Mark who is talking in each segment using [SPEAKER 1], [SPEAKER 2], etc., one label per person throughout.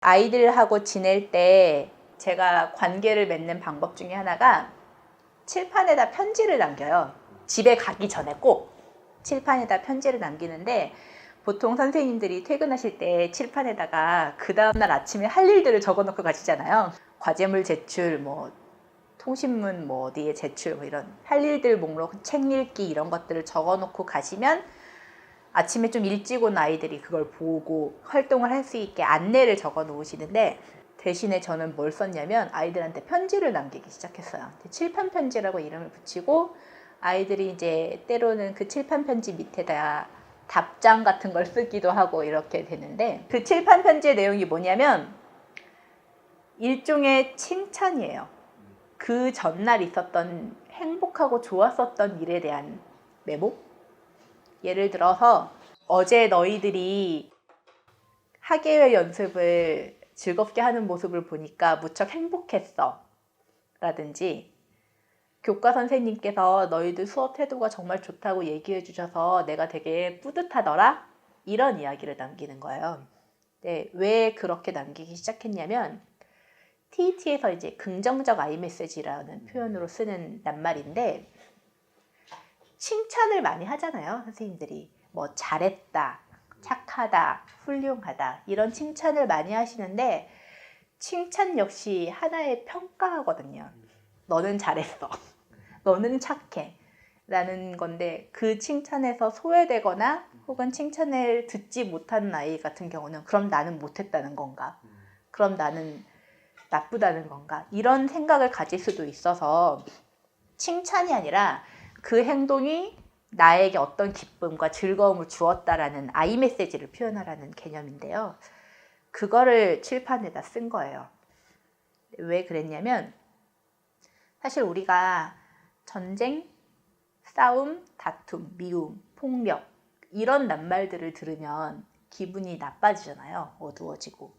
[SPEAKER 1] 아이들하고 지낼 때 제가 관계를 맺는 방법 중에 하나가 칠판에다 편지를 남겨요. 집에 가기 전에 꼭 칠판에다 편지를 남기는데, 보통 선생님들이 퇴근하실 때 칠판에다가 그 다음날 아침에 할 일들을 적어놓고 가시잖아요. 과제물 제출, 뭐 통신문 뭐 어디에 제출, 뭐 이런 할 일들 목록, 책 읽기 이런 것들을 적어놓고 가시면 아침에 좀 일찍 온 아이들이 그걸 보고 활동을 할 수 있게 안내를 적어 놓으시는데, 대신에 저는 뭘 썼냐면 아이들한테 편지를 남기기 시작했어요. 칠판 편지라고 이름을 붙이고, 아이들이 이제 때로는 그 칠판 편지 밑에다 답장 같은 걸 쓰기도 하고 이렇게 되는데, 그 칠판 편지의 내용이 뭐냐면 일종의 칭찬이에요. 그 전날 있었던 행복하고 좋았었던 일에 대한 메모? 예를 들어서 어제 너희들이 학예회 연습을 즐겁게 하는 모습을 보니까 무척 행복했어 라든지, 교과 선생님께서 너희들 수업 태도가 정말 좋다고 얘기해 주셔서 내가 되게 뿌듯하더라, 이런 이야기를 남기는 거예요. 네, 왜 그렇게 남기기 시작했냐면 TET에서 이제 긍정적 아이메시지라는 표현으로 쓰는 낱말인데, 칭찬을 많이 하잖아요, 선생님들이. 뭐 잘했다, 착하다, 훌륭하다, 이런 칭찬을 많이 하시는데, 칭찬 역시 하나의 평가거든요. 너는 잘했어, 너는 착해 라는 건데, 그 칭찬에서 소외되거나 혹은 칭찬을 듣지 못하는 아이 같은 경우는 그럼 나는 못했다는 건가, 그럼 나는 나쁘다는 건가, 이런 생각을 가질 수도 있어서 칭찬이 아니라 그 행동이 나에게 어떤 기쁨과 즐거움을 주었다라는 아이 메시지를 표현하라는 개념인데요. 그거를 칠판에다 쓴 거예요. 왜 그랬냐면, 사실 우리가 전쟁, 싸움, 다툼, 미움, 폭력, 이런 낱말들을 들으면 기분이 나빠지잖아요. 어두워지고.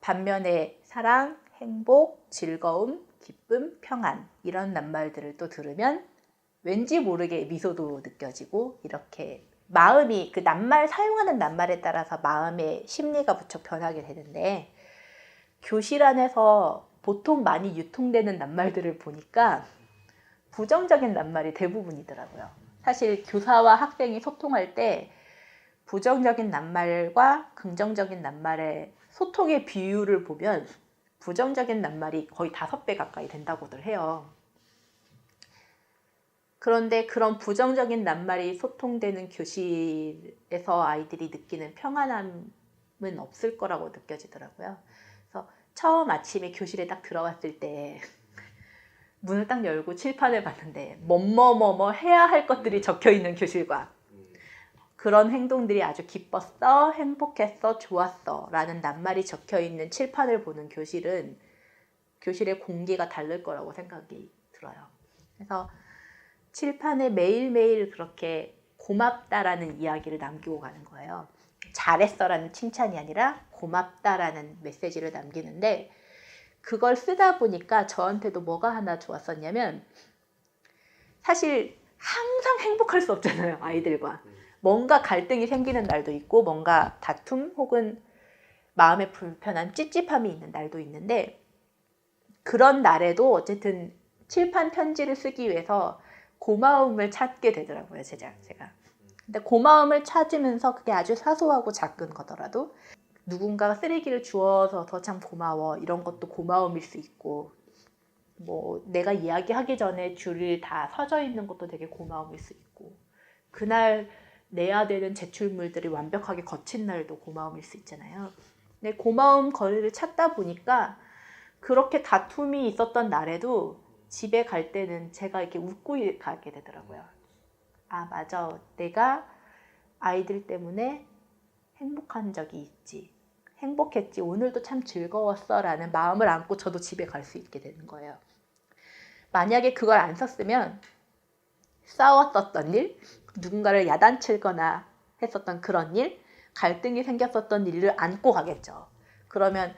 [SPEAKER 1] 반면에 사랑, 행복, 즐거움, 기쁨, 평안, 이런 낱말들을 또 들으면 왠지 모르게 미소도 느껴지고, 이렇게 마음이, 그 낱말, 사용하는 낱말에 따라서 마음의 심리가 무척 변하게 되는데, 교실 안에서 보통 많이 유통되는 낱말들을 보니까 부정적인 낱말이 대부분이더라고요. 사실 교사와 학생이 소통할 때 부정적인 낱말과 긍정적인 낱말의 소통의 비율을 보면 부정적인 낱말이 거의 5배 가까이 된다고들 해요. 그런데 그런 부정적인 낱말이 소통되는 교실에서 아이들이 느끼는 평안함은 없을 거라고 느껴지더라고요. 그래서 처음 아침에 교실에 딱 들어갔을 때 문을 딱 열고 칠판을 봤는데 뭐뭐뭐뭐 해야 할 것들이 적혀 있는 교실과, 그런 행동들이 아주 기뻤어, 행복했어, 좋았어 라는 낱말이 적혀 있는 칠판을 보는 교실은 교실의 공기가 다를 거라고 생각이 들어요. 그래서 칠판에 매일매일 그렇게 고맙다라는 이야기를 남기고 가는 거예요. 잘했어라는 칭찬이 아니라 고맙다라는 메시지를 남기는데, 그걸 쓰다 보니까 저한테도 뭐가 하나 좋았었냐면, 사실 항상 행복할 수 없잖아요, 아이들과. 뭔가 갈등이 생기는 날도 있고, 뭔가 다툼 혹은 마음에 불편한 찝찝함이 있는 날도 있는데, 그런 날에도 어쨌든 칠판 편지를 쓰기 위해서 고마움을 찾게 되더라고요, 제가. 근데 고마움을 찾으면서 그게 아주 사소하고 작은 거더라도, 누군가가 쓰레기를 주워서 더 참 고마워, 이런 것도 고마움일 수 있고, 뭐 내가 이야기하기 전에 줄이 다 서져 있는 것도 되게 고마움일 수 있고, 그날 내야 되는 제출물들이 완벽하게 거친 날도 고마움일 수 있잖아요. 근데 고마움 거리를 찾다 보니까 그렇게 다툼이 있었던 날에도 집에 갈 때는 제가 이렇게 웃고 가게 되더라고요. 아, 맞아, 내가 아이들 때문에 행복한 적이 있지, 행복했지, 오늘도 참 즐거웠어 라는 마음을 안고 저도 집에 갈 수 있게 되는 거예요. 만약에 그걸 안 썼으면 싸웠었던 일, 누군가를 야단치거나 했었던 그런 일, 갈등이 생겼었던 일을 안고 가겠죠. 그러면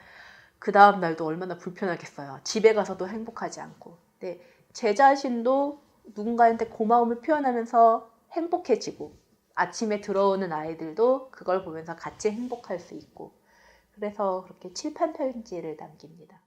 [SPEAKER 1] 그 다음 날도 얼마나 불편하겠어요. 집에 가서도 행복하지 않고. 근데 제 자신도 누군가한테 고마움을 표현하면서 행복해지고, 아침에 들어오는 아이들도 그걸 보면서 같이 행복할 수 있고, 그래서 그렇게 칠판 편지를 남깁니다.